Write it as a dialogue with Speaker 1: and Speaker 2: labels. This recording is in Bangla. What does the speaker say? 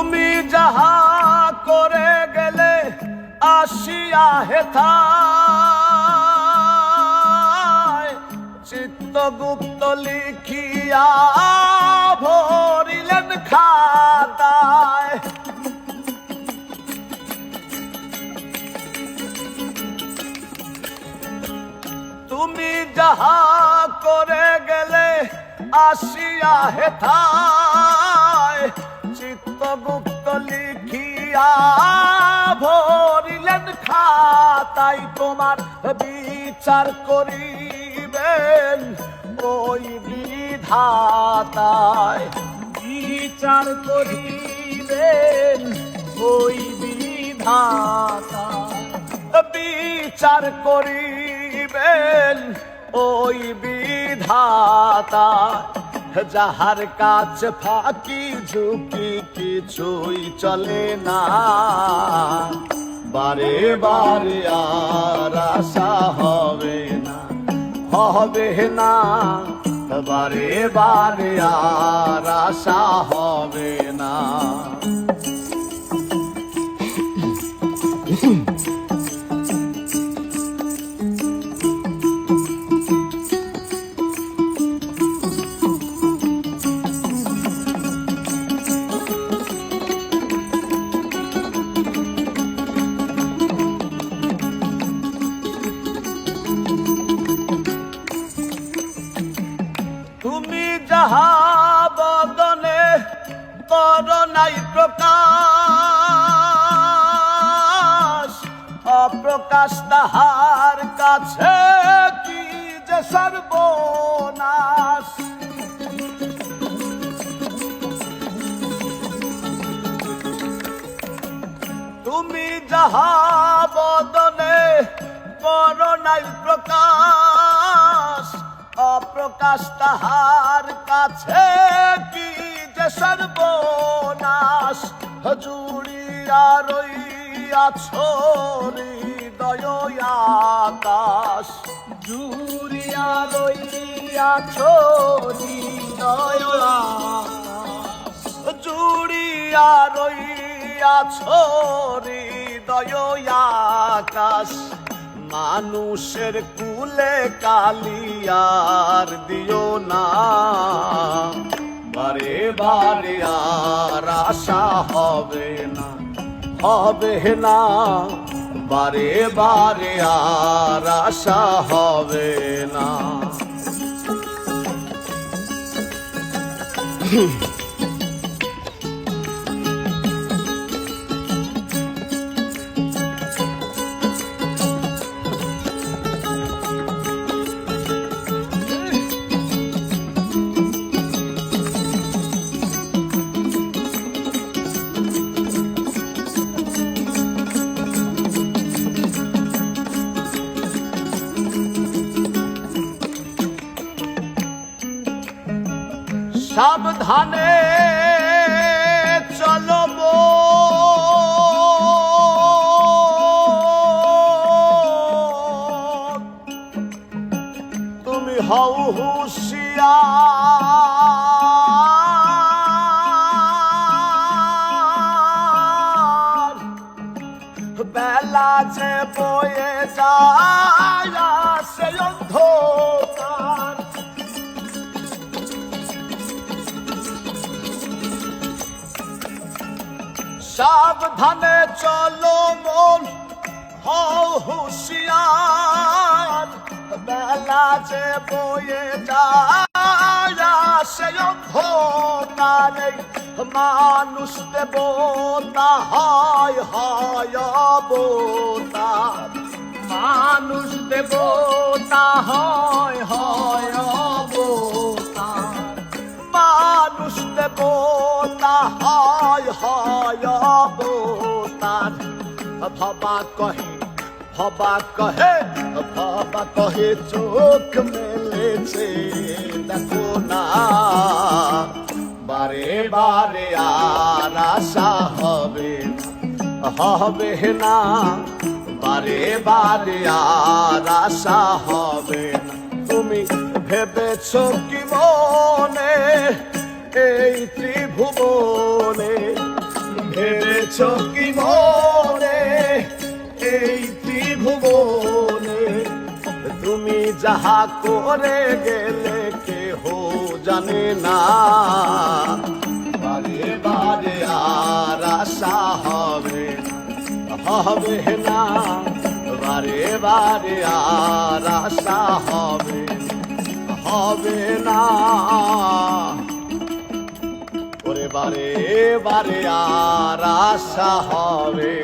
Speaker 1: তুমি যাহা করে গেলে আসিয়া হেথায় চিত্তগুপ্ত লিখিয়া ভরিলেন খাতায়। তুমি যাহা করে গেলে আসিয়া হেথায় চিত্তগুপ্ত লিখিয়া ভরিলেন খাতায়। তোমার বিচার করিবেন ওই বিধাতায়, বিচার করিবেন ওই বিধাতায়, বিচার করিবেন ওই বিধাতা। যাহার কাছে ফাঁকি ঝুঁকি কিছুই চলে না, বারে বারে আর আশা হবে না, হবে না, বারে বারে আর আশা হবে না। তুমি যাহা বদনে কর নাই প্রকাশ, অপ্রকাশ তাহার কাছে কি যে সর্বনাশ। তুমি যাহা বদনে কর নাই প্রকাশ, অপ্রকাশ তাহার কাছে কি যে সর্বনাশ। জুড়িয়া রইয়াছ হৃদয় আকাশ, জুড়িয়া রইয়াছ হৃদয় আকাশ, জুড়িয়া রইয়াছ হৃদয় আকাশ। মানুষের কুলে কালিয়ার দিও না, বারে বারে আর আশা হবে না, হবে না, বারে বারে আর আশা হবে না। সাবধানে চলো তুমি হও হুঁশিয়ার, বেলা যে বয়ে যায় সে অন্ধকার। সাবধানে চলো মন হও হুঁশিয়ার, বেলা যে বয়ে যায় সে অন্ধকারে। মানুষ দেবতা হয় হয় অবতার, মানুষ দেবতা হয় হয় অবতার, মানুষ দেবতা হয় হয় অবতার। ভবা কহে ভবা কহে ভবা কহে চোখ মেলেছে দেখো না, বারে বারে আর আশা হবে না, হবে না, বারে বারে আর আশা হবে না। তুমি ভেবেছ কি মনে এই ত্রিভুবনে এনেছ কি মনে এই ত্রিভুবনে, তুমি যাহা করে গেলে কেহ জানে না। বারে বারে আর আশা হবে হবে না, বারে বারে আর আশা হবে হবে না। ওরে বারে বারে আর আশা হবে